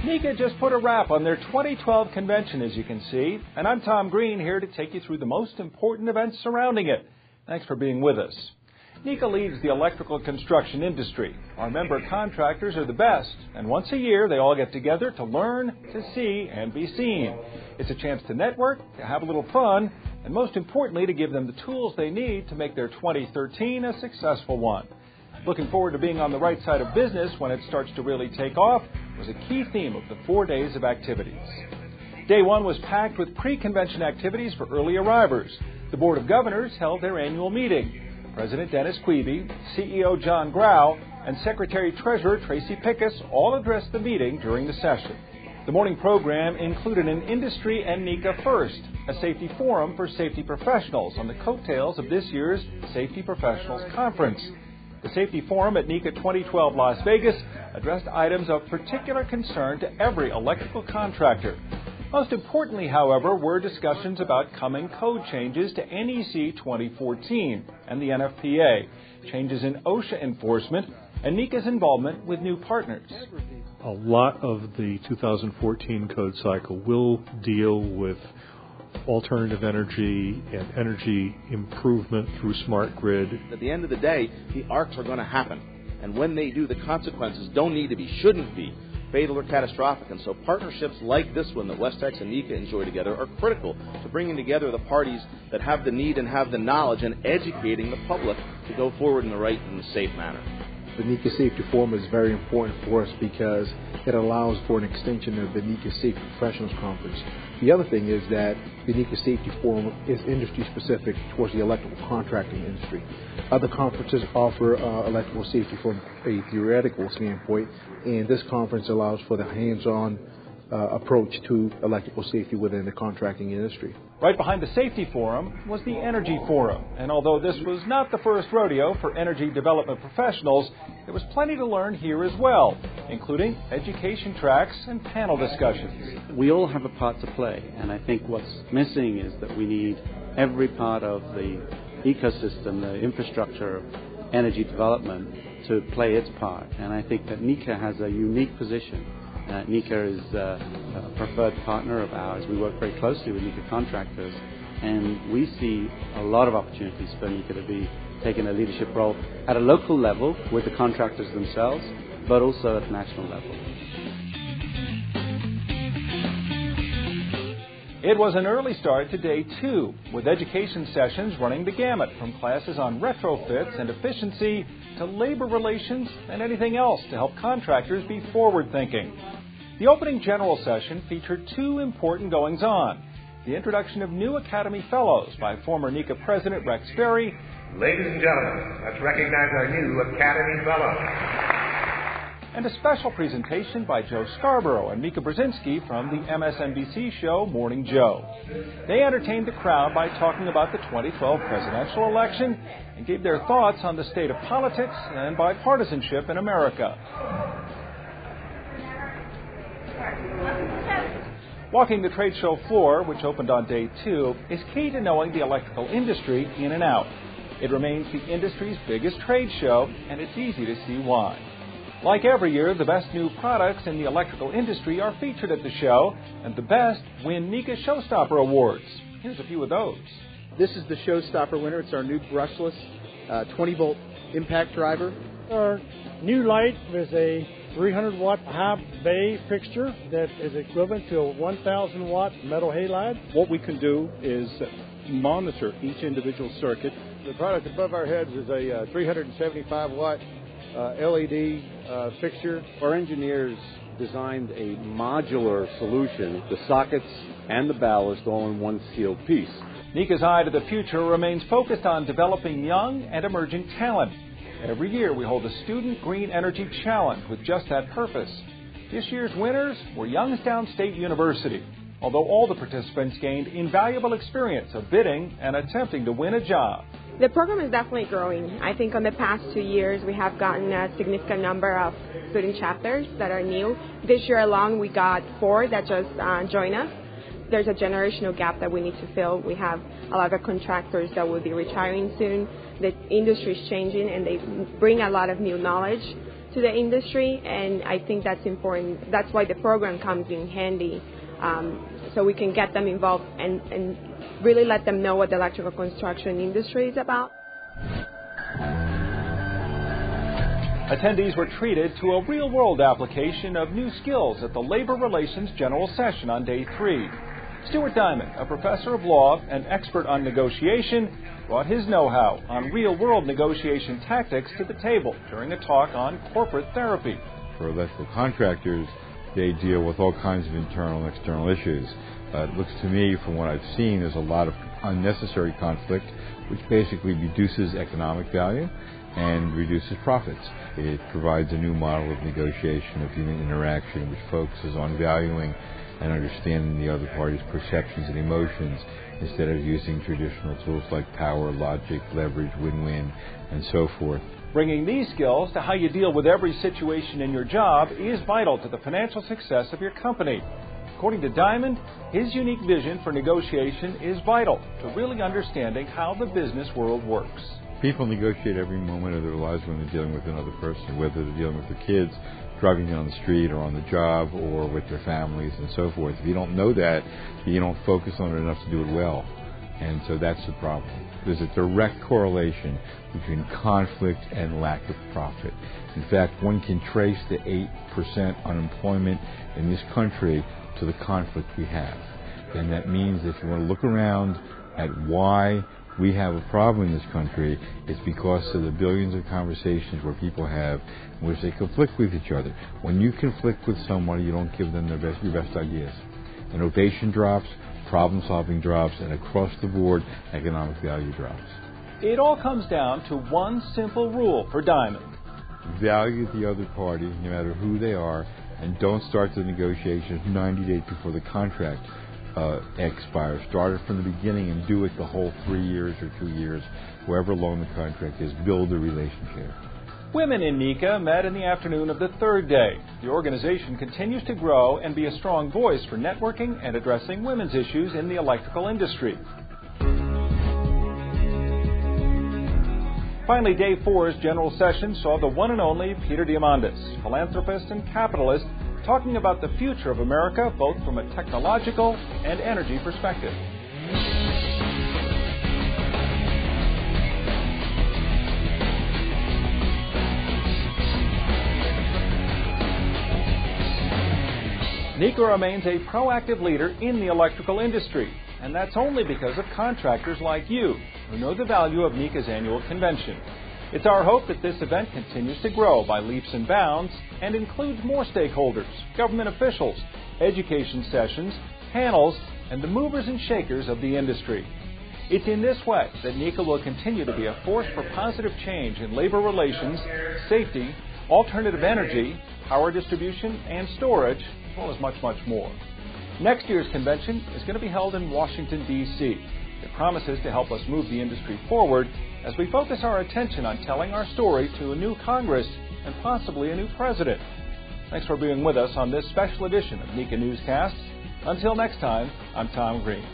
NECA just put a wrap on their 2012 convention, as you can see, and I'm Tom Green here to take you through the most important events surrounding it. Thanks for being with us. NECA leads the electrical construction industry. Our member contractors are the best, and once a year they all get together to learn, to see, and be seen. It's a chance to network, to have a little fun, and most importantly, to give them the tools they need to make their 2013 a successful one. Looking forward to being on the right side of business when it starts to really take off was a key theme of the 4 days of activities. Day one was packed with pre-convention activities for early arrivers. The Board of Governors held their annual meeting. President Dennis Queeby, CEO John Grau, and Secretary-Treasurer Tracy Pickus all addressed the meeting during the session. The morning program included an industry and NECA first, a safety forum for safety professionals on the coattails of this year's Safety Professionals Conference. The Safety Forum at NECA 2012 Las Vegas addressed items of particular concern to every electrical contractor. Most importantly, however, were discussions about coming code changes to NEC 2014 and the NFPA, changes in OSHA enforcement, and NECA's involvement with new partners. A lot of the 2014 code cycle will deal with alternative energy and energy improvement through smart grid. At the end of the day, the arcs are going to happen. And when they do, the consequences don't need to be, shouldn't be, fatal or catastrophic. And so partnerships like this one that Westex and NECA enjoy together are critical to bringing together the parties that have the need and have the knowledge and educating the public to go forward in the right and the safe manner. The NECA Safety Forum is very important for us because it allows for an extension of the NECA Safety Professionals Conference. The other thing is that the NECA Safety Forum is industry-specific towards the electrical contracting industry. Other conferences offer electrical safety from a theoretical standpoint, and this conference allows for the hands-on approach to electrical safety within the contracting industry. Right behind the Safety Forum was the Energy Forum, and although this was not the first rodeo for energy development professionals, there was plenty to learn here as well, including education tracks and panel discussions. We all have a part to play, and I think what's missing is that we need every part of the ecosystem, the infrastructure of energy development to play its part, and I think that NECA has a unique position. NECA is a preferred partner of ours. We work very closely with NECA contractors, and we see a lot of opportunities for NECA to be taking a leadership role at a local level with the contractors themselves, but also at the national level. It was an early start to day two, with education sessions running the gamut from classes on retrofits and efficiency to labor relations and anything else to help contractors be forward-thinking. The opening general session featured two important goings-on: the introduction of new Academy Fellows by former NECA President Rex Berry. Ladies and gentlemen, let's recognize our new Academy Fellows. And a special presentation by Joe Scarborough and Mika Brzezinski from the MSNBC show Morning Joe. They entertained the crowd by talking about the 2012 presidential election and gave their thoughts on the state of politics and bipartisanship in America. Walking the trade show floor, which opened on day two, is key to knowing the electrical industry in and out. It remains the industry's biggest trade show, and it's easy to see why. Like every year, the best new products in the electrical industry are featured at the show, and the best win NECA Showstopper Awards. Here's a few of those. This is the Showstopper winner. It's our new brushless 20-volt impact driver. Our new light is a 300-watt high bay fixture that is equivalent to a 1,000-watt metal halide. What we can do is monitor each individual circuit. The product above our heads is a 375-watt LED fixture. Our engineers designed a modular solution, the sockets and the ballast all in one sealed piece. NECA's eye to the future remains focused on developing young and emerging talent. Every year we hold a Student Green Energy Challenge with just that purpose. This year's winners were Youngstown State University, although all the participants gained invaluable experience of bidding and attempting to win a job. The program is definitely growing. I think in the past 2 years we have gotten a significant number of student chapters that are new. This year alone we got 4 that just joined us. There's a generational gap that we need to fill. We have a lot of contractors that will be retiring soon. The industry is changing and they bring a lot of new knowledge. to the industry, and I think that's important. That's why the program comes in handy, so we can get them involved and really let them know what the electrical construction industry is about. Attendees were treated to a real-world application of new skills at the Labor Relations General Session on Day 3. Stuart Diamond, a professor of law and expert on negotiation, brought his know-how on real-world negotiation tactics to the table during a talk on corporate therapy. For electrical contractors, they deal with all kinds of internal and external issues. It looks to me, from what I've seen, there's a lot of unnecessary conflict, which basically reduces economic value and reduces profits. It provides a new model of negotiation, of human interaction, which focuses on valuing and understanding the other party's perceptions and emotions instead of using traditional tools like power, logic, leverage, win-win, and so forth. Bringing these skills to how you deal with every situation in your job is vital to the financial success of your company. According to Diamond, his unique vision for negotiation is vital to really understanding how the business world works. People negotiate every moment of their lives when they're dealing with another person, whether they're dealing with their kids, driving down the street, or on the job, or with their families, and so forth. If you don't know that, you don't focus on it enough to do it well. And so that's the problem. There's a direct correlation between conflict and lack of profit. In fact, one can trace the 8% unemployment in this country to the conflict we have. And that means if you want to look around at why we have a problem in this country, it's because of the billions of conversations where people have in which they conflict with each other. When you conflict with someone, you don't give them your best ideas. Innovation drops, problem-solving drops, and across the board, economic value drops. It all comes down to one simple rule for Diamond. Value the other party, no matter who they are, and don't start the negotiations 90 days before the contract expires. Start it from the beginning and do it the whole 3 years or 2 years, however long the contract is. Build a relationship. Women in NECA met in the afternoon of the third day. The organization continues to grow and be a strong voice for networking and addressing women's issues in the electrical industry. Finally, Day 4's general session saw the one and only Peter Diamandis, philanthropist and capitalist, talking about the future of America both from a technological and energy perspective. NECA remains a proactive leader in the electrical industry, and that's only because of contractors like you who know the value of NECA's annual convention. It's our hope that this event continues to grow by leaps and bounds and includes more stakeholders, government officials, education sessions, panels, and the movers and shakers of the industry. It's in this way that NECA will continue to be a force for positive change in labor relations, safety, alternative energy, power distribution, and storage, as well as much, much more. Next year's convention is going to be held in Washington, D.C. It promises to help us move the industry forward as we focus our attention on telling our story to a new Congress and possibly a new president. Thanks for being with us on this special edition of NECA Newscast. Until next time, I'm Tom Green.